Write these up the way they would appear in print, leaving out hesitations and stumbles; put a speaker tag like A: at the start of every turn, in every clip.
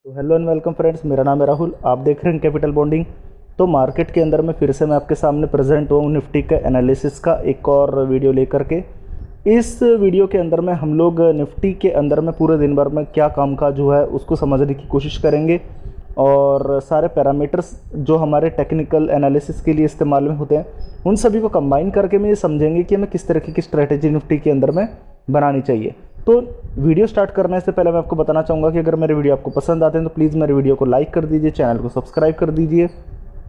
A: तो hello and welcome friends, मेरा नाम है राहुल। आप देख रहे हैं कैपिटल बॉन्डिंग। तो मार्केट के अंदर में फिर से मैं आपके सामने प्रेजेंट हुआ हूँ निफ्टी के एनालिसिस का एक और वीडियो लेकर के। इस वीडियो के अंदर में हम लोग निफ्टी के अंदर में पूरे दिन भर में क्या कामकाज हुआ है उसको समझने की कोशिश करेंगे और सारे पैरामीटर्स जो हमारे टेक्निकल एनालिसिस के लिए इस्तेमाल में होते हैं उन सभी को कंबाइन करके मैं ये समझेंगे कि हमें किस तरीके की स्ट्रेटेजी निफ्टी के अंदर में बनानी चाहिए। तो वीडियो स्टार्ट करने से पहले मैं आपको बताना चाहूँगा कि अगर मेरे वीडियो आपको पसंद आते हैं तो प्लीज़ मेरे वीडियो को लाइक कर दीजिए, चैनल को सब्सक्राइब कर दीजिए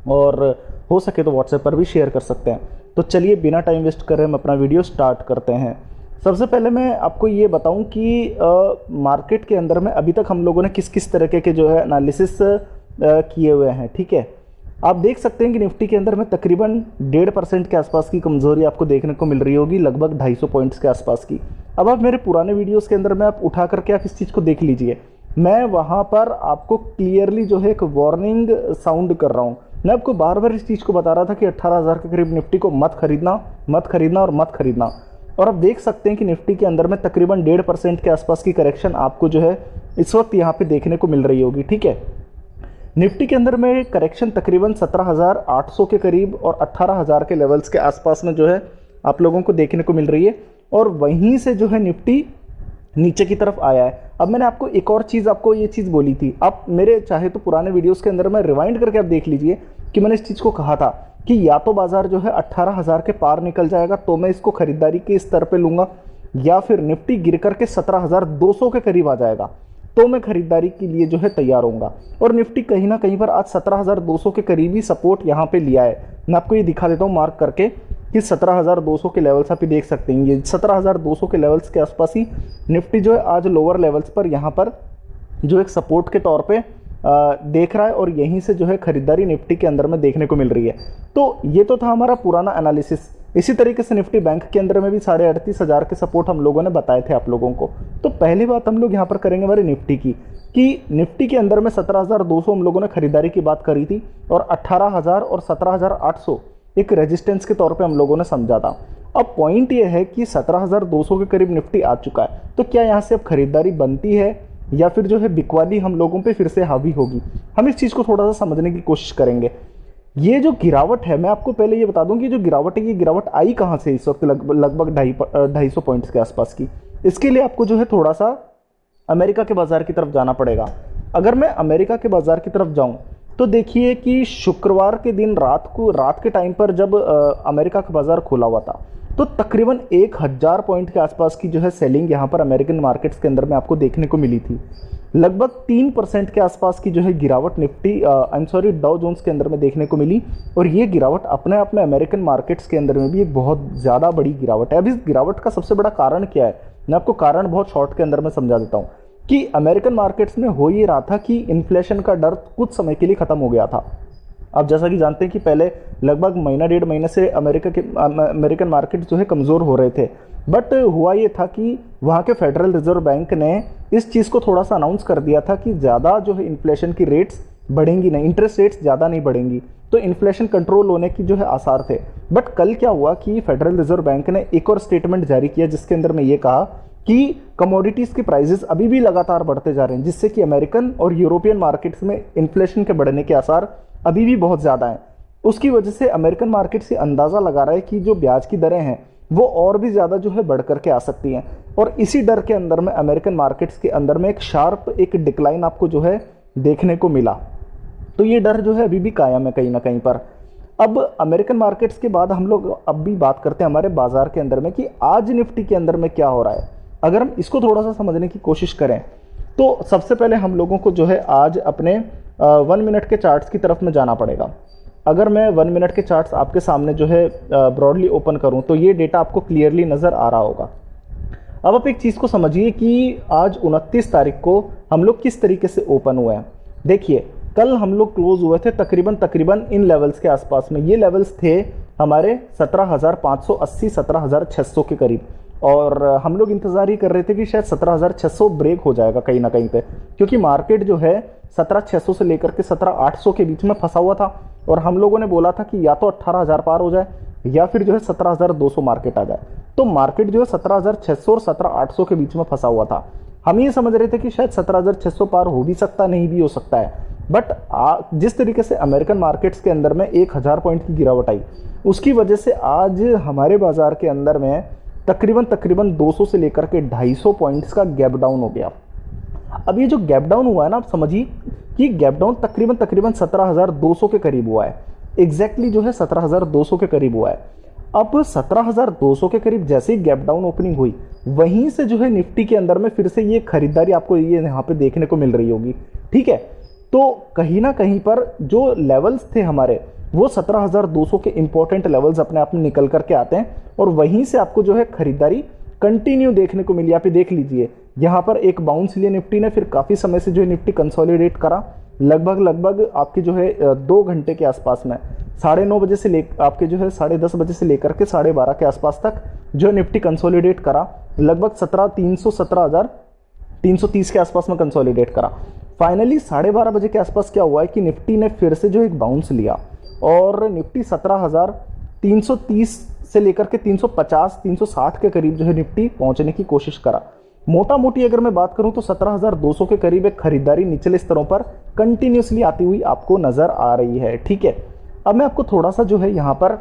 A: और हो सके तो व्हाट्सएप पर भी शेयर कर सकते हैं। तो चलिए बिना टाइम वेस्ट कर रहे हम अपना वीडियो स्टार्ट करते हैं। सबसे पहले मैं आपको ये बताऊं कि मार्केट के अंदर में अभी तक हम लोगों ने किस किस तरीके के जो है एनालिसिस किए हुए हैं। ठीक है, आप देख सकते हैं कि निफ्टी के अंदर में तकरीबन 1.5% के आसपास की कमज़ोरी आपको देखने को मिल रही होगी, लगभग 250 पॉइंट्स के आसपास की। अब आप मेरे पुराने वीडियोस के अंदर में आप उठा करके आप इस चीज़ को देख लीजिए। मैं वहाँ पर आपको क्लियरली जो है एक वार्निंग साउंड कर रहा हूँ। मैं आपको बार बार इस चीज़ को बता रहा था कि 18,000 के करीब निफ्टी को मत खरीदना, मत खरीदना और मत खरीदना। और आप देख सकते हैं कि निफ्टी के अंदर में तकरीबन 1.5% के आसपास की करेक्शन आपको जो है इस वक्त यहाँ पे देखने को मिल रही होगी। ठीक है, निफ्टी के अंदर में करेक्शन तकरीबन 17,800 के करीब और 18,000 के लेवल्स के आसपास में जो है आप लोगों को देखने को मिल रही है और वहीं से जो है निफ्टी नीचे की तरफ आया है। अब मैंने आपको एक और चीज़ आपको ये चीज़ बोली थी, आप मेरे चाहे तो पुराने वीडियोस के अंदर में रिवाइंड करके आप देख लीजिए कि मैंने इस चीज़ को कहा था कि या तो बाजार जो है 18,000 के पार निकल जाएगा तो मैं इसको खरीदारी के स्तर पे लूँगा, या फिर निफ्टी गिर करके 17,200 के करीब आ जाएगा तो मैं खरीदारी के लिए जो है तैयार होऊंगा। और निफ्टी कहीं ना कहीं पर आज 17,200 के करीब ही सपोर्ट यहाँ पे लिया है। मैं आपको ये दिखा देता हूँ मार्क करके कि 17,200 के लेवल्स आप देख सकते हैं। ये 17,200 के लेवल्स के आसपास ही निफ्टी जो है आज लोअर लेवल्स पर यहाँ पर जो एक सपोर्ट के तौर पे देख रहा है और यहीं से जो है खरीदारी निफ्टी के अंदर में देखने को मिल रही है। तो ये तो था हमारा पुराना एनालिसिस। इसी तरीके से निफ्टी बैंक के अंदर में भी 38,500 के सपोर्ट हम लोगों ने बताए थे आप लोगों को। तो पहली बात हम लोग यहाँ पर करेंगे हमारे निफ्टी की कि निफ्टी के अंदर में 17,200 हम लोगों ने खरीदारी की बात करी थी और 18,000 और 17,800 एक रेजिस्टेंस के तौर पे हम लोगों ने समझा था। अब पॉइंट ये है कि 17,200 के करीब निफ्टी आ चुका है, तो क्या यहाँ से अब खरीदारी बनती है या फिर जो है बिकवाली हम लोगों पे फिर से हावी होगी? हम इस चीज़ को थोड़ा सा समझने की कोशिश करेंगे। ये जो गिरावट है, मैं आपको पहले ये बता दूं कि जो गिरावट है ये गिरावट आई कहाँ से इस वक्त लगभग 250 पॉइंट्स के आसपास की। इसके लिए आपको जो है थोड़ा सा अमेरिका के बाजार की तरफ जाना पड़ेगा। अगर मैं अमेरिका के बाजार की तरफ जाऊं तो देखिए कि शुक्रवार के दिन रात के टाइम पर जब अमेरिका का बाजार खुला हुआ था तो तकरीबन 1,000 पॉइंट के आसपास की जो है सेलिंग यहाँ पर अमेरिकन मार्केट्स के अंदर में आपको देखने को मिली थी। लगभग 3% के आसपास की जो है गिरावट निफ्टी डाउ जोन्स के अंदर में देखने को मिली। और ये गिरावट अपने आप में अमेरिकन मार्केट्स के अंदर में भी एक बहुत ज़्यादा बड़ी गिरावट है। अब इस गिरावट का सबसे बड़ा कारण क्या है, मैं आपको कारण बहुत शॉर्ट के अंदर में समझा देता हूँ कि अमेरिकन मार्केट्स में हो ये रहा था कि इन्फ्लेशन का डर कुछ समय के लिए ख़त्म हो गया था। आप जैसा कि जानते हैं कि पहले लगभग महीना 1.5 महीने से अमेरिकन मार्केट जो है कमज़ोर हो रहे थे, बट हुआ ये था कि वहाँ के फेडरल रिजर्व बैंक ने इस चीज़ को थोड़ा सा अनाउंस कर दिया था कि ज़्यादा जो है इन्फ्लेशन की रेट्स बढ़ेंगी नहीं, इंटरेस्ट रेट्स ज़्यादा नहीं बढ़ेंगी, तो इन्फ्लेशन कंट्रोल होने की जो है आसार थे। बट कल क्या हुआ कि फेडरल रिजर्व बैंक ने एक और स्टेटमेंट जारी किया जिसके अंदर में ये कहा कि कमोडिटीज़ के प्राइसेस अभी भी लगातार बढ़ते जा रहे हैं, जिससे कि अमेरिकन और यूरोपियन मार्केट्स में इन्फ्लेशन के बढ़ने के आसार अभी भी बहुत ज़्यादा हैं। उसकी वजह से अमेरिकन मार्केट से अंदाज़ा लगा रहा है कि जो ब्याज की दरें हैं वो और भी ज़्यादा जो है बढ़ करके आ सकती हैं। और इसी डर के अंदर में अमेरिकन मार्केट्स के अंदर में एक डिक्लाइन आपको जो है देखने को मिला। तो ये डर जो है अभी भी कायम है कहीं ना कहीं पर। अब अमेरिकन मार्केट्स के बाद हम लोग अब भी बात करते हैं हमारे बाजार के अंदर में कि आज निफ्टी के अंदर में क्या हो रहा है। अगर हम इसको थोड़ा सा समझने की कोशिश करें तो सबसे पहले हम लोगों को जो है आज अपने 1 मिनट के चार्ट्स की तरफ में जाना पड़ेगा। अगर मैं 1 मिनट के चार्ट्स आपके सामने जो है ब्रॉडली ओपन करूं तो ये डेटा आपको क्लियरली नज़र आ रहा होगा। अब आप एक चीज़ को समझिए कि आज 29 तारीख को हम लोग किस तरीके से ओपन हुए हैं। देखिए, कल हम लोग क्लोज हुए थे तकरीबन इन लेवल्स के आसपास में। ये लेवल्स थे हमारे 17,580 17,600 के करीब, और हम लोग इंतज़ार ही कर रहे थे कि शायद 17,600 ब्रेक हो जाएगा कहीं ना कहीं पे, क्योंकि मार्केट जो है 17,600 से लेकर के 17,800 के बीच में फंसा हुआ था। और हम लोगों ने बोला था कि या तो 18,000 पार हो जाए या फिर जो है 17,200 मार्केट आ जाए। तो मार्केट जो है 17,600 और 17,800 के बीच में फंसा हुआ था। हम ये समझ रहे थे कि शायद 17,600 पार हो भी सकता, नहीं भी हो सकता है, बट जिस तरीके से अमेरिकन मार्केट्स के अंदर में 1,000 पॉइंट की गिरावट आई, उसकी वजह से आज हमारे बाजार के अंदर में तकरीबन 200 से लेकर के 250 पॉइंट्स का गैप डाउन हो गया। अब ये जो गैप डाउन हुआ है ना, आप समझिए कि गैप डाउन तकरीबन 17,200 के करीब हुआ है। एग्जैक्टली जो है 17,200 के करीब हुआ है। अब 17,200 के करीब जैसे ही गैप डाउन ओपनिंग हुई, वहीं से जो है निफ्टी के अंदर में फिर से ये खरीदारी आपको ये यहाँ पे देखने को मिल रही होगी। ठीक है, तो कहीं ना कहीं पर जो लेवल्स थे हमारे, वो 17,200 के इंपॉर्टेंट लेवल्स अपने आप में निकल करके आते हैं, और वहीं से आपको जो है खरीदारी कंटिन्यू देखने को मिली। आप देख लीजिए, यहाँ पर एक बाउंस लिया निफ्टी ने, फिर काफ़ी समय से जो है निफ्टी कंसोलिडेट करा, लगभग आपके जो है 2 घंटे के आसपास में 9:30 बजे से ले आपके जो है 10:30 बजे से लेकर के 12:30 के आसपास तक जो निफ्टी कंसोलिडेट करा, लगभग 17,330 के आसपास में कंसोलिडेट करा। फाइनली 12:30 बजे के आसपास क्या हुआ है कि निफ्टी ने फिर से जो एक बाउंस लिया, और निफ्टी 17,330 से लेकर के 350-360 के करीब जो है निफ्टी पहुंचने की कोशिश करा। मोटा मोटी अगर मैं बात करूं तो 17,200 के करीब एक खरीदारी निचले स्तरों पर कंटिन्यूसली आती हुई आपको नजर आ रही है। ठीक है, अब मैं आपको थोड़ा सा जो है यहाँ पर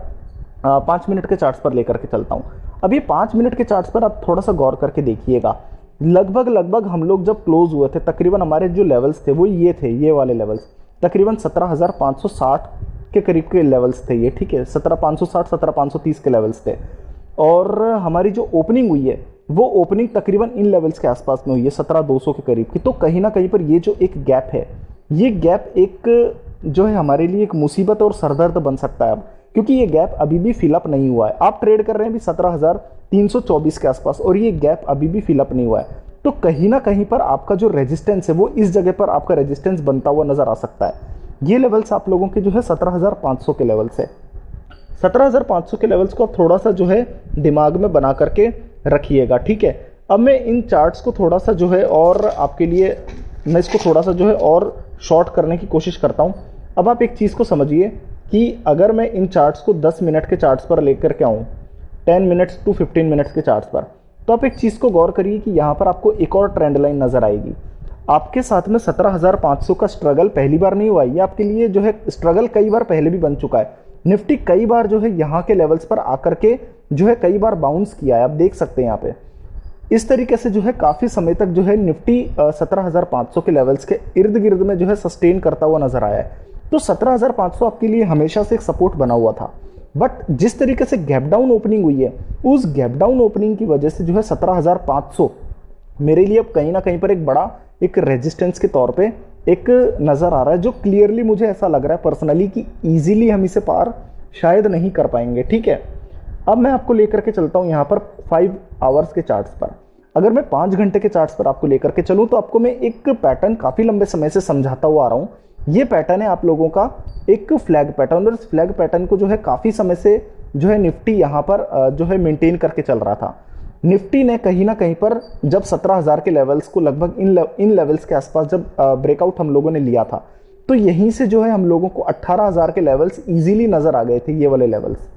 A: 5 मिनट के चार्ट्स पर लेकर के चलता हूँ। अब ये 5 मिनट के चार्ट्स पर आप थोड़ा सा गौर करके देखिएगा। लगभग हम लोग जब क्लोज हुए थे, तकरीबन हमारे जो लेवल्स थे वो ये थे, ये वाले लेवल्स, तकरीबन 17,560 के करीब के लेवल्स थे ये। ठीक है, 17,560 17,530 के लेवल्स थे, और हमारी जो ओपनिंग हुई है वो ओपनिंग तकरीबन इन लेवल्स के आसपास में हुई है, 17,200 के करीब की। तो कहीं ना कहीं पर ये जो एक गैप है, ये गैप एक जो है हमारे लिए एक मुसीबत और सरदर्द बन सकता है अब, क्योंकि ये गैप अभी भी फिलअप नहीं हुआ है। आप ट्रेड कर रहे हैं भी 17,324 के आसपास, और ये गैप अभी भी फिलअप नहीं हुआ है। तो कहीं ना कहीं पर आपका जो रेजिस्टेंस है वो इस जगह पर आपका रेजिस्टेंस बनता हुआ नजर आ सकता है। ये लेवल्स आप लोगों के जो है 17,500 के लेवल्स है। 17,500 के लेवल्स को आप थोड़ा सा जो है दिमाग में बना करके रखिएगा। ठीक है, अब मैं इन चार्ट्स को थोड़ा सा जो है और आपके लिए मैं इसको थोड़ा सा जो है और शॉर्ट करने की कोशिश करता हूँ। अब आप एक चीज़ को समझिए कि अगर मैं इन चार्ट्स को 10 मिनट के चार्ट्स पर लेकर के आऊँ, 10 मिनट्स टू 15 मिनट्स के चार्ट्स पर, तो आप एक चीज़ को गौर करिए कि यहाँ पर आपको एक और ट्रेंड लाइन नज़र आएगी। आपके साथ में 17,500 का स्ट्रगल पहली बार नहीं हुआ, ये आपके लिए जो है स्ट्रगल कई बार पहले भी बन चुका है। निफ्टी कई बार जो है यहाँ के लेवल्स पर आकर के जो है कई बार बाउंस किया है, आप देख सकते हैं यहाँ पे। इस तरीके से जो है काफ़ी समय तक जो है निफ्टी 17,500 के लेवल्स के इर्द गिर्द में जो है सस्टेन करता हुआ नजर आया है। तो 17,500 आपके लिए हमेशा से एक सपोर्ट बना हुआ था, बट जिस तरीके से गैप डाउन ओपनिंग हुई है, उस गैप डाउन ओपनिंग की वजह से जो है 17,500 मेरे लिए अब कहीं ना कहीं पर एक बड़ा एक रेजिस्टेंस के तौर पे एक नज़र आ रहा है, जो क्लियरली मुझे ऐसा लग रहा है पर्सनली कि ईजिली हम इसे पार शायद नहीं कर पाएंगे। ठीक है, अब मैं आपको लेकर के चलता हूँ यहाँ पर 5 आवर्स के चार्ट्स पर। अगर मैं 5 घंटे के चार्ट्स पर आपको लेकर के चलूँ तो आपको मैं एक पैटर्न काफ़ी लंबे समय से समझाता हुआ आ रहा हूँ। ये पैटर्न है आप लोगों का एक फ्लैग पैटर्न, और इस फ्लैग पैटर्न को जो है काफ़ी समय से जो है निफ्टी यहाँ पर जो है मेंटेन करके चल रहा था। निफ्टी ने कहीं ना कहीं पर जब 17,000 के लेवल्स को लगभग इन लेवल्स के आसपास जब ब्रेकआउट हम लोगों ने लिया था, तो यहीं से जो है हम लोगों को 18,000 के लेवल्स ईजिली नज़र आ गए थे, ये वाले लेवल्स।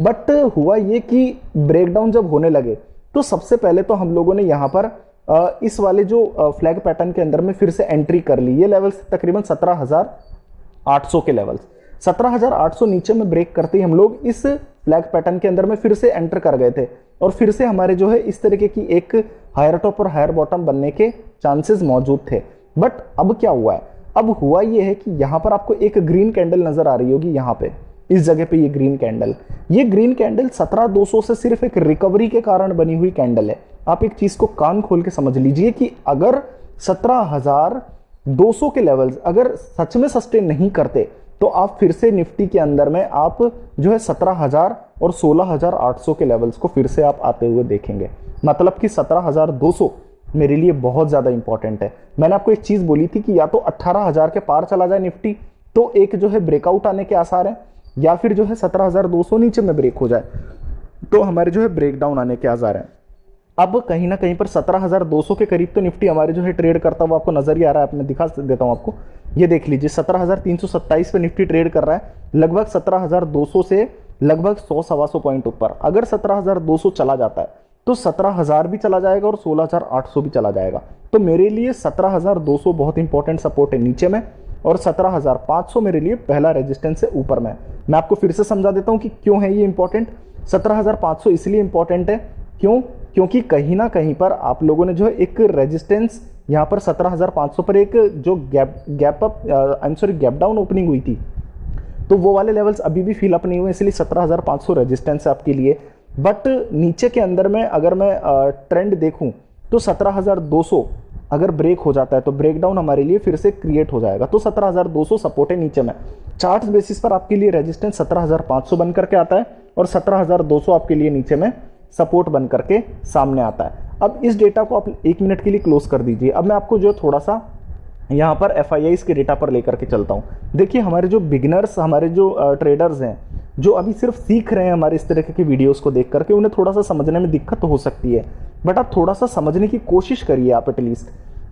A: बट हुआ ये कि ब्रेकडाउन जब होने लगे तो सबसे पहले तो हम लोगों ने यहाँ पर इस वाले जो फ्लैग पैटर्न के अंदर में फिर से एंट्री कर ली। ये लेवल्स तकरीबन 17,800 के लेवल्स, 17,800 नीचे में ब्रेक करते ही हम लोग इस फ्लैग पैटर्न के अंदर में फिर से एंटर कर गए थे, और फिर से हमारे जो है इस तरीके की एक हायर टॉप और हायर बॉटम बनने के चांसेस मौजूद थे। बट अब क्या हुआ है, अब हुआ ये है कि यहाँ पर आपको एक ग्रीन कैंडल नजर आ रही होगी, यहाँ पे इस जगह पे ये ग्रीन कैंडल 17,200 से सिर्फ एक रिकवरी के कारण बनी हुई कैंडल है। आप एक चीज को कान खोल के समझ लीजिए कि अगर 17,200 के लेवल्स अगर सच में सस्टेन नहीं करते, तो आप फिर से निफ्टी के अंदर में आप जो है 17,000 और 16,800 के लेवल्स को फिर से आप आते हुए देखेंगे। मतलब कि 17,200 मेरे लिए बहुत ज्यादा इंपॉर्टेंट है। मैंने आपको एक चीज बोली थी कि या तो 18,000 के पार चला जाए निफ्टी तो एक जो है ब्रेकआउट आने के आसार है, या फिर जो है 17,200 नीचे में ब्रेक हो जाए तो हमारे जो है ब्रेकडाउन आने के आसार है। अब कहीं ना कहीं पर 17,200 के करीब तो निफ्टी हमारे जो है ट्रेड करता हुआ आपको नजर ही आ रहा है। मैं दिखा देता हूं आपको, ये देख लीजिए 17,327 पे निफ्टी ट्रेड कर रहा है, लगभग 17,200 से लगभग 100-125 पॉइंट ऊपर। अगर 17,200 चला जाता है तो 17,000 भी चला जाएगा और 16,800 भी चला जाएगा। तो मेरे लिए 17,200 बहुत इंपॉर्टेंट सपोर्ट है नीचे में, और 17,500 मेरे लिए पहला रेजिस्टेंस है ऊपर में। मैं आपको फिर से समझा देता हूं कि क्यों है ये इंपॉर्टेंट। 17,500 इसलिए इंपॉर्टेंट है, क्यों? क्योंकि कहीं ना कहीं पर आप लोगों ने जो है एक रेजिस्टेंस यहाँ पर 17,500 पर एक जो गैप डाउन ओपनिंग हुई थी, तो वो वाले लेवल्स अभी भी फिल अप नहीं हुए, इसलिए 17,500 रेजिस्टेंस है आपके लिए। बट नीचे के अंदर में अगर मैं ट्रेंड देखूं तो 17,200 अगर ब्रेक हो जाता है तो ब्रेकडाउन हमारे लिए फिर से क्रिएट हो जाएगा। तो 17,200 सपोर्ट है नीचे में। चार्ट्स बेसिस पर आपके लिए रेजिस्टेंस 17,500 बन करके आता है और 17,200 आपके लिए नीचे में सपोर्ट बन करके सामने आता है। अब इस डेटा को आप 1 मिनट के लिए क्लोज कर दीजिए। अब मैं आपको जो थोड़ा सा यहाँ पर FIIs के डेटा पर लेकर के चलता हूँ। देखिए हमारे जो बिगिनर्स, हमारे जो ट्रेडर्स हैं, जो अभी सिर्फ सीख रहे हैं हमारे इस तरह के वीडियोस को देख करके, उन्हें थोड़ा सा समझने में दिक्कत हो सकती है, बट आप थोड़ा सा समझने की कोशिश करिए आप एटलीस्ट।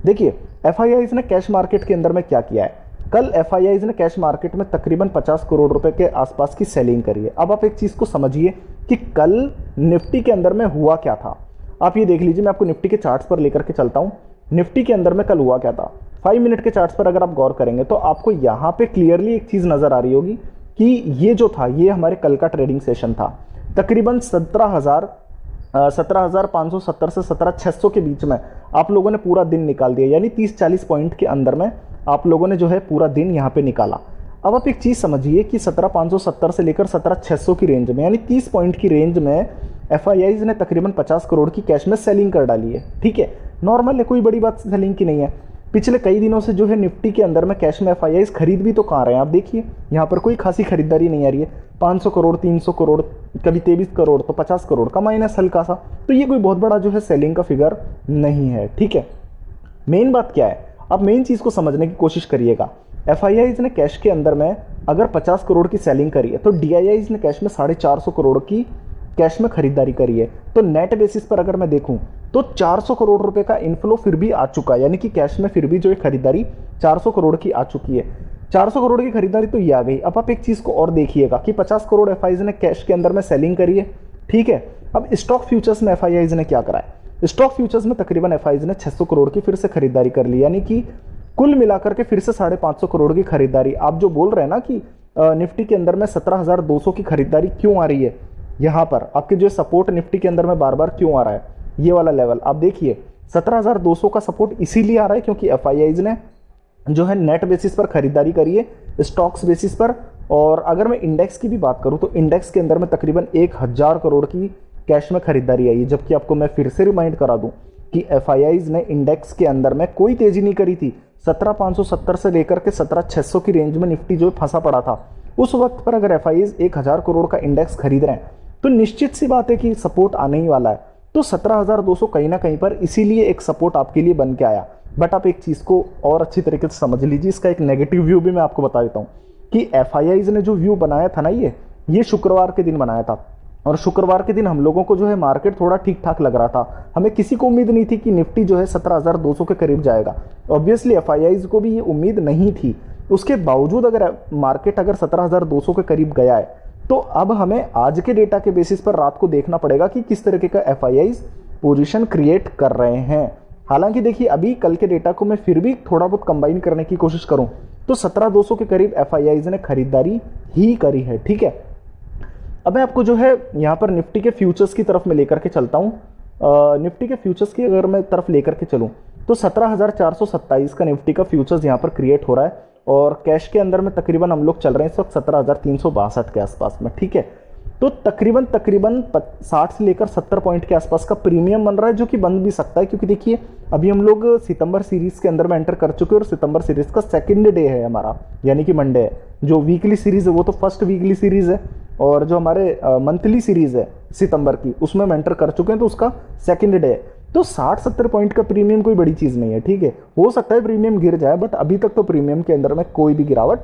A: देखिए FIIs ने कैश मार्केट के अंदर में क्या किया है। कल FIIs ने कैश मार्केट में तकरीबन 50 करोड़ रुपए के आसपास की सेलिंग करी है। अब आप एक चीज को समझिए कि कल निफ्टी के अंदर में हुआ क्या था। आप ये देख लीजिए, मैं आपको निफ्टी के चार्ट्स पर लेकर के चलता हूँ। निफ्टी के अंदर में कल हुआ क्या था। 5 मिनट के चार्ट्स पर अगर आप गौर करेंगे तो आपको यहाँ पे क्लियरली एक चीज नजर आ रही होगी कि ये जो था, ये हमारे कल का ट्रेडिंग सेशन था। तकरीबन 17,570 से 17,600 के बीच में आप लोगों ने पूरा दिन निकाल दिया, यानी 30-40 पॉइंट के अंदर में आप लोगों ने जो है पूरा दिन यहाँ पे निकाला। अब आप एक चीज समझिए कि 17,570 से लेकर 17,600 की रेंज में, यानी 30 पॉइंट की रेंज में FIIs ने तकरीबन 50 करोड़ की कैश में सेलिंग कर डाली है। ठीक है, नॉर्मल है, कोई बड़ी बात सेलिंग की नहीं है। पिछले कई दिनों से जो है निफ्टी के अंदर में कैश में FIIs खरीद भी तो कहाँ रहे हैं। आप देखिए यहाँ पर कोई खासी खरीदारी नहीं आ रही है। 500 करोड़, 300 करोड़, कभी 23 करोड़, तो 50 करोड़ का माइनस हल्का सा। तो ये कोई बहुत बड़ा जो है सेलिंग का फिगर नहीं है। ठीक है, मेन बात क्या है, आप मेन चीज को समझने की कोशिश करिएगा। FIIs ने कैश के अंदर में अगर 50 करोड़ की सेलिंग करी है, तो DIIs ने कैश में 450 करोड़ की कैश में खरीदारी करी है। तो नेट बेसिस पर अगर मैं देखूं तो 400 करोड़ रुपए का इनफ्लो फिर भी आ चुका है, यानी कि कैश में फिर भी जो है खरीदारी 400 करोड़ की आ चुकी है। 400 करोड़ की खरीदारी तो ये आ गई। अब आप एक चीज को और देखिएगा कि 50 करोड़ FIIs ने कैश के अंदर में सेलिंग करी है। ठीक है, अब स्टॉक फ्यूचर्स में FIIs ने क्या करा है। स्टॉक फ्यूचर्स में तकरीबन FIIs ने 600 करोड़ की फिर से खरीदारी कर ली, यानी कि कुल मिलाकर के फिर से 550 करोड़ की खरीदारी। आप जो बोल रहे हैं ना कि निफ्टी के अंदर में 17,200 की खरीदारी क्यों आ रही है, यहाँ पर आपके जो सपोर्ट निफ्टी के अंदर में बार बार क्यों आ रहा है, ये वाला लेवल आप देखिए 17,200 का सपोर्ट इसीलिए आ रहा है क्योंकि FIIs ने जो है नेट बेसिस पर खरीदारी करी है, स्टॉक्स बेसिस पर। और अगर मैं इंडेक्स की भी बात करूं तो इंडेक्स के अंदर में तकरीबन 1,000 करोड़ की कैश में खरीदारी आई है। जबकि आपको मैं फिर से रिमाइंड करा दूं कि FIIs ने इंडेक्स के अंदर में कोई तेजी नहीं करी थी। 17,570 से लेकर के 17,600 की रेंज में निफ्टी जो फंसा पड़ा था, उस वक्त पर अगर FIIs 1,000 करोड़ का इंडेक्स खरीद रहे हैं तो निश्चित सी बात है कि सपोर्ट आने ही वाला है। तो 17,200 कहीं ना कहीं पर इसीलिए एक सपोर्ट आपके लिए बन के आया। बट आप एक चीज को और अच्छी तरीके से समझ लीजिए, इसका एक नेगेटिव व्यू भी मैं आपको बता देता हूं कि FIIs ने जो व्यू बनाया था ना, ये शुक्रवार के दिन बनाया था। और शुक्रवार के दिन हम लोगों को जो है मार्केट थोड़ा ठीक ठाक लग रहा था। हमें किसी को उम्मीद नहीं थी कि निफ्टी जो है 17,200 के करीब जाएगा। ऑब्वियसली FIIs को भी ये उम्मीद नहीं थी। उसके बावजूद अगर मार्केट अगर 17,200 के करीब गया है, तो अब हमें आज के डेटा के बेसिस पर रात को देखना पड़ेगा कि किस तरीके का FIIs पोजीशन क्रिएट कर रहे हैं। हालांकि देखिए अभी कल के डेटा को मैं फिर भी थोड़ा बहुत कंबाइन करने की कोशिश करूं तो 17,200 के करीब FIIs ने खरीदारी ही करी है। ठीक है, अब मैं आपको जो है यहाँ पर निफ्टी के फ्यूचर्स की तरफ में लेकर के चलता हूँ। निफ्टी के फ्यूचर्स की अगर मैं तरफ लेकर के चलूँ तो 17,427 का निफ्टी का फ्यूचर्स यहाँ पर क्रिएट हो रहा है और कैश के अंदर में तकरीबन हम लोग चल रहे हैं इस वक्त 17,362 के आसपास में। ठीक है, तो तकरीबन 60 से लेकर 70 पॉइंट के आसपास का प्रीमियम बन रहा है, जो कि बन भी सकता है क्योंकि देखिए अभी हम लोग सितंबर सीरीज के अंदर में एंटर कर चुके हैं और सितंबर सीरीज का सेकंड डे है हमारा, यानी कि मंडे है। जो वीकली सीरीज है वो तो फर्स्ट वीकली सीरीज है और जो हमारे मंथली सीरीज है सितंबर की, उसमें हम एंटर कर चुके हैं तो उसका सेकंड डे है। तो 60-70 पॉइंट का प्रीमियम कोई बड़ी चीज नहीं है। ठीक है, हो सकता है प्रीमियम गिर जाए, बट अभी तक तो प्रीमियम के अंदर में कोई भी गिरावट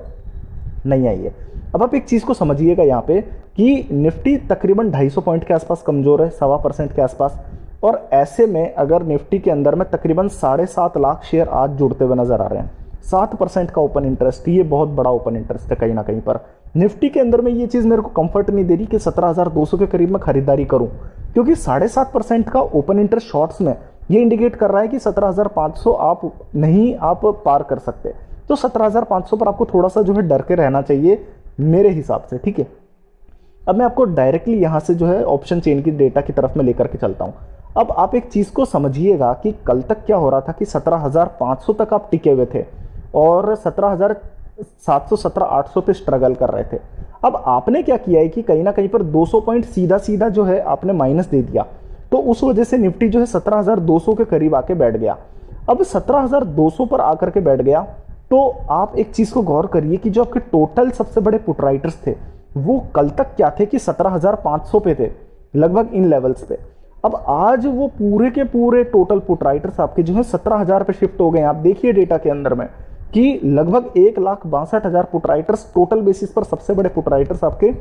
A: नहीं आई है। अब आप एक चीज को समझिएगा यहाँ पे कि निफ्टी तकरीबन 250 पॉइंट के आसपास कमजोर है, 1.25% के आसपास। और ऐसे में अगर निफ्टी के अंदर में तकरीबन 7.5 लाख शेयर आज जुड़ते हुए नजर आ रहे हैं, 7% का ओपन इंटरेस्ट, ये बहुत बड़ा ओपन इंटरेस्ट है कहीं ना कहीं पर। निफ्टी के अंदर में ये चीज़ मेरे को कंफर्ट नहीं दे रही कि 17,200 के करीब मैं खरीदारी करूं, क्योंकि 7.5% का ओपन इंटरेस्ट शॉर्ट्स में ये इंडिकेट कर रहा है कि 17,500 आप पार कर सकते। तो 17,500 पर आपको थोड़ा सा जो है डर के रहना चाहिए मेरे हिसाब से, ठीक है। अब मैं आपको डायरेक्टली यहाँ से जो है ऑप्शन चेन की डेटा की तरफ में लेकर के चलता हूँ। अब आप एक चीज़ को समझिएगा कि कल तक क्या हो रहा था कि 17,500 तक आप टिके हुए थे और 17,700 17,800 पे स्ट्रगल कर रहे थे। अब आपने क्या किया है कि कहीं ना कहीं पर 200 पॉइंट सीधा सीधा जो है आपने माइनस दे दिया, तो उस वजह से निफ्टी जो है 17,200 के करीब आके बैठ गया। अब 17,200 पर आकर के बैठ गया तो आप एक चीज़ को गौर करिए कि जो आपके टोटल सबसे बड़े पुट राइटर्स थे वो कल तक क्या थे कि 17,500 पे थे, लगभग इन लेवल्स पे। अब आज वो पूरे के पूरे टोटल पुट राइटर्स आपके जो है 17,000 पे शिफ्ट हो गए हैं। आप देखिए डेटा के अंदर में कि लगभग 1,62,000 पुट राइटर्स टोटल बेसिस पर सबसे बड़े पुट राइटर्स आपके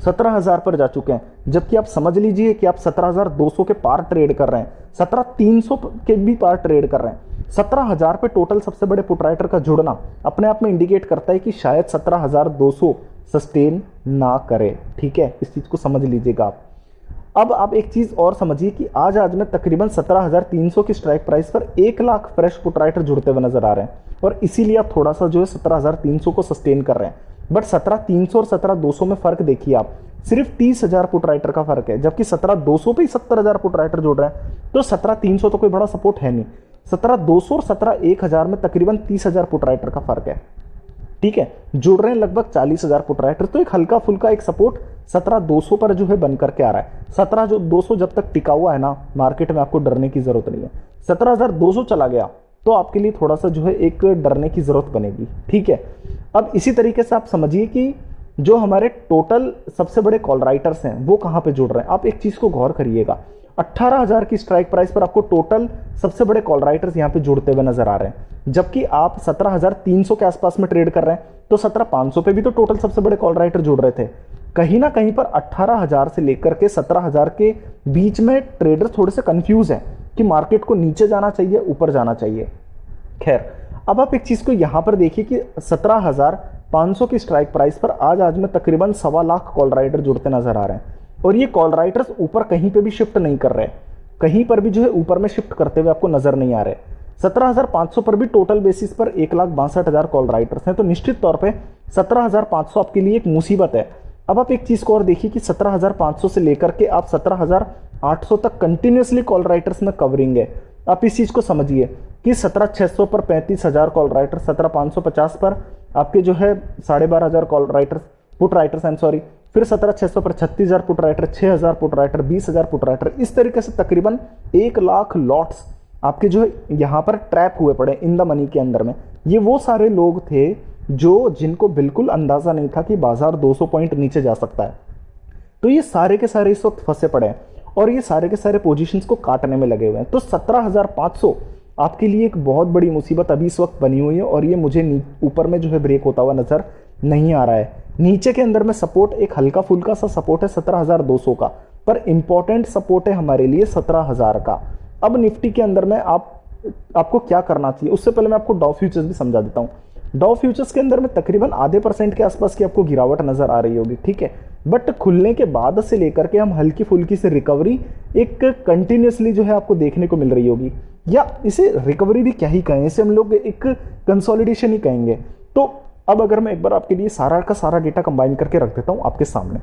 A: 17,000 पर जा चुके हैं, जबकि आप समझ लीजिए कि आप 17,200 के पार ट्रेड कर रहे हैं, 17,300 के भी पार ट्रेड कर रहे हैं। 17,000 पे टोटल सबसे बड़े पुट राइटर का जुड़ना अपने आप में इंडिकेट करता है कि शायद 17,200 सस्टेन ना करे, ठीक है। इस चीज को समझ लीजिएगा आप। अब आप एक चीज और समझिए कि आज में तकरीबन 17,300 की स्ट्राइक प्राइस पर 1 लाख फ्रेश पुट राइटर जुड़ते हुए नजर आ रहे हैं और इसीलिए आप थोड़ा सा जो है 17,300 को सस्टेन कर रहे हैं। बट 17,300 और 17,200 में फर्क देखिए आप, सिर्फ 30,000 पुट राइटर का फर्क है, जबकि 17,200 पे ही 70,000 पुट राइटर जुड़ रहे हैं। तो 17,300 तो कोई बड़ा सपोर्ट है नहीं, 17,200 और 17,1,000 में तकरीबन 30,000 पुट राइटर का फर्क है, ठीक है। जुड़ रहे हैं लगभग 40,000 पुट राइटर, तो एक हल्का फुल्का एक सपोर्ट 17,200 पर जो है बन करके आ रहा है। 17,200 जब तक टिका हुआ है ना मार्केट में, आपको डरने की जरूरत नहीं है। 17,200 चला गया तो आपके लिए थोड़ा सा जो है एक डरने की जरूरत बनेगी, ठीक है। अब इसी तरीके से आप समझिए कि जो हमारे टोटल सबसे बड़े कॉल राइटर्स हैं वो कहां पे जुड़ रहे हैं। आप एक चीज को गौर करिएगा, 18,000 की स्ट्राइक प्राइस पर आपको टोटल सबसे बड़े कॉल राइटर्स यहां पे जुड़ते हुए नजर आ रहे हैं, जबकि आप 17,300 के आसपास में ट्रेड कर रहे हैं। तो 17,500 पे भी तो टोटल सबसे बड़े कॉल राइटर जुड़ रहे थे। कहीं ना कहीं पर 18,000 से लेकर के 17,000 के बीच में ट्रेडर थोड़े से कंफ्यूज हैं कि मार्केट को नीचे जाना चाहिए ऊपर जाना चाहिए। खैर, अब आप एक चीज को यहां पर देखिए कि 17,500 की स्ट्राइक प्राइस पर आज में तकरीबन 1.25 लाख कॉल राइटर जुड़ते नजर आ रहे हैं और ये कॉल राइटर्स ऊपर कहीं पे भी शिफ्ट नहीं कर रहे, कहीं पर भी जो है ऊपर में शिफ्ट करते हुए आपको नजर नहीं आ रहे। 17,500 पर भी टोटल बेसिस पर 1,62,000 कॉल राइटर्स हैं, तो निश्चित तौर पे 17,500 आपके लिए एक मुसीबत है। अब आप एक चीज को और देखिए कि 17,500 से लेकर के आप 17,800 तक कंटिन्यूसली कॉल राइटर्स में कवरिंग है। आप इस चीज को समझिए कि 17,600 पर 35,000 कॉल राइटर्स, 17,550 पर आपके जो है 12,500 call writers put writers, I am sorry, फिर 17,600 पर 36,000 put writer, 6,000 put writer, 20,000 put writer. इस तरीके से तकरीबन 1 लाख लॉट्स आपके जो है यहाँ पर ट्रैप हुए पड़े इन द मनी के अंदर में। ये वो सारे लोग थे जो जिनको बिल्कुल अंदाजा नहीं था कि बाजार 200 पॉइंट नीचे जा सकता है। तो ये सारे के सारे इस वक्त फंसे पड़े हैं और ये सारे के सारे पोजीशंस को काटने में लगे हुए हैं। तो 17,500 आपके लिए एक बहुत बड़ी मुसीबत अभी इस वक्त बनी हुई है और ये मुझे ऊपर में जो है ब्रेक होता हुआ नजर नहीं आ रहा है। नीचे के अंदर में सपोर्ट एक हल्का फुल्का सा सपोर्ट है 17,200 का, पर इंपॉर्टेंट सपोर्ट है हमारे लिए 17,000 का। अब निफ्टी के अंदर में आपको क्या करना चाहिए, उससे पहले मैं आपको डॉ फ्यूचर्स भी समझा देता हूं। डॉ फ्यूचर्स के अंदर में तकरीबन आधे % के आसपास की आपको गिरावट नजर आ रही होगी, ठीक है। बट खुलने के बाद से लेकर के हम हल्की फुल्की से रिकवरी एक कंटिन्यूसली जो है आपको देखने को मिल रही होगी, या इसे रिकवरी भी क्या ही कहें, इसे हम लोग एक कंसोलिडेशन ही कहेंगे। तो अब अगर मैं एक बार आपके लिए सारा का सारा डेटा कंबाइन करके रख देता हूं आपके सामने,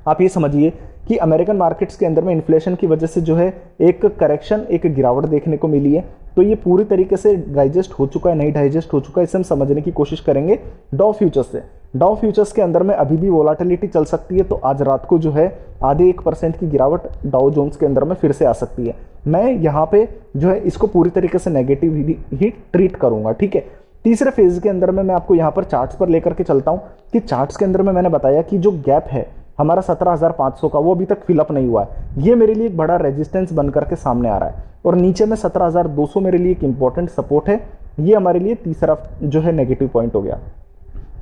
A: आप ये समझिए कि अमेरिकन मार्केट्स के अंदर में इन्फ्लेशन की वजह से जो है एक करेक्शन, एक गिरावट देखने को मिली है। तो ये पूरी तरीके से डाइजेस्ट हो चुका है, नहीं डाइजेस्ट हो चुका है, इसे हम समझने की कोशिश करेंगे डॉ फ्यूचर्स से। डॉ फ्यूचर्स के अंदर में अभी भी वोलाटिलिटी चल सकती है, तो आज रात को जो है आधे 1% की गिरावट डाउ जोन्स के अंदर में फिर से आ सकती है। मैं यहाँ पे जो है इसको पूरी तरीके से नेगेटिव ही ट्रीट करूंगा, ठीक है। तीसरे फेज के अंदर में मैं आपको यहाँ पर चार्ट्स पर लेकर के चलता हूँ कि चार्ट्स के अंदर में मैंने बताया कि जो गैप है हमारा 17,500 का, वो अभी तक फिलअप नहीं हुआ है। ये मेरे लिए एक बड़ा रेजिस्टेंस बन करके सामने आ रहा है और नीचे में 17,200 मेरे लिए एक इंपॉर्टेंट सपोर्ट है। ये हमारे लिए तीसरा जो है नेगेटिव पॉइंट हो गया।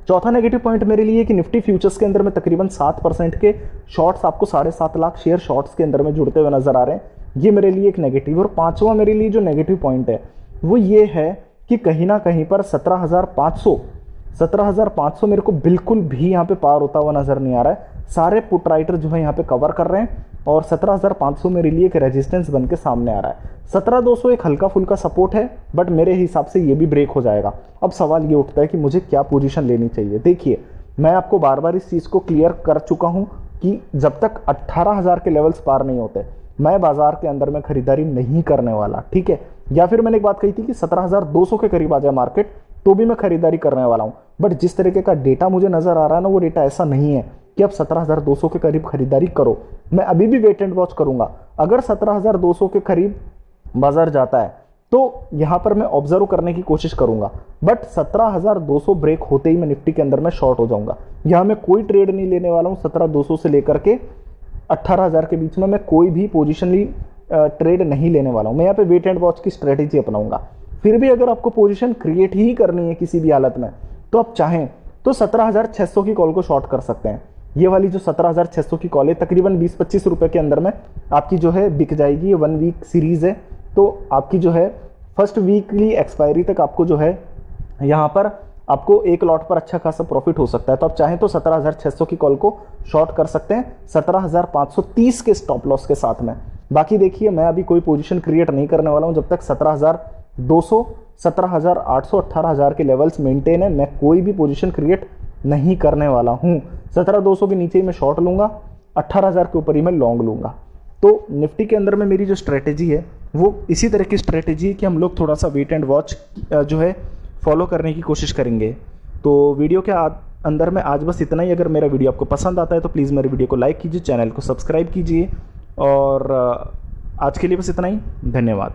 A: चौथा नेगेटिव पॉइंट मेरे लिए कि निफ्टी फ्यूचर्स के अंदर में तकरीबन 7% के शॉर्ट्स आपको 7.5 लाख शेयर शॉर्ट्स के अंदर में जुड़ते हुए नजर आ रहे हैं। ये मेरे लिए एक नेगेटिव। और पांचवा मेरे लिए जो नेगेटिव पॉइंट है वो ये है कि कहीं ना कहीं पर 17,500 मेरे को बिल्कुल भी यहाँ पे पार होता हुआ नज़र नहीं आ रहा है। सारे पुट राइटर जो है यहाँ पे कवर कर रहे हैं और 17,500 मेरे लिए एक रेजिस्टेंस बन के सामने आ रहा है। 17,200 एक हल्का फुल्का सपोर्ट है, बट मेरे हिसाब से ये भी ब्रेक हो जाएगा। अब सवाल ये उठता है कि मुझे क्या पोजीशन लेनी चाहिए। देखिए, मैं आपको बार बार इस चीज़ को क्लियर कर चुका हूँ कि जब तक 18,000 के लेवल्स पार नहीं होते मैं बाजार के अंदर में खरीदारी नहीं करने वाला, ठीक है। या फिर मैंने एक बात कही थी कि 17,200 के करीब आ जाए मार्केट तो भी मैं खरीदारी करने वाला हूं। बट जिस तरीके का डेटा मुझे नजर आ रहा है ना, वो डेटा ऐसा नहीं है कि अब 17,200 के करीब खरीदारी करो। मैं अभी भी वेट एंड वॉच करूंगा। अगर 17,200 के करीब बाजार जाता है तो यहां पर मैं ऑब्जर्व करने की कोशिश करूंगा, बट 17,200 ब्रेक होते ही मैं निफ्टी के अंदर में शॉर्ट हो जाऊंगा। यहां मैं कोई ट्रेड नहीं लेने वाला हूं। 17,200 से लेकर के 18,000 के बीच में मैं कोई भी पोजिशनली ट्रेड नहीं लेने वाला हूं। मैं यहाँ पे वेट एंड वॉच की स्ट्रेटेजी अपनाऊंगा। फिर भी अगर आपको पोजीशन क्रिएट ही करनी है किसी भी हालत में, तो आप चाहें तो 17,600 की कॉल को शॉर्ट कर सकते हैं। ये वाली जो 17,600 की कॉल है तकरीबन 20-25 रुपए के अंदर में आपकी जो है बिक जाएगी। ये 1 वीक सीरीज है, तो आपकी जो है फर्स्ट वीकली एक्सपायरी तक आपको जो है यहाँ पर आपको एक लॉट पर अच्छा खासा प्रॉफिट हो सकता है। तो आप चाहें तो 17,600 की कॉल को शॉर्ट कर सकते हैं 17,530 के स्टॉप लॉस के साथ में। बाकी देखिए, मैं अभी कोई पोजीशन क्रिएट नहीं करने वाला हूं जब तक 17,200, 17,800, 18,000 के लेवल्स मेंटेन है। मैं कोई भी पोजीशन क्रिएट नहीं करने वाला हूं। 17,200 के नीचे ही मैं शॉर्ट लूंगा, 18,000 के ऊपर ही मैं लॉन्ग लूंगा। तो निफ्टी के अंदर में मेरी जो स्ट्रेटेजी है वो इसी तरह की स्ट्रेटेजी है कि हम लोग थोड़ा सा वेट एंड वॉच जो है फॉलो करने की कोशिश करेंगे। तो वीडियो के अंदर में आज बस इतना ही। अगर मेरा वीडियो आपको पसंद आता है तो प्लीज़ मेरे वीडियो को लाइक कीजिए, चैनल को सब्सक्राइब कीजिए, और आज के लिए बस इतना ही। धन्यवाद।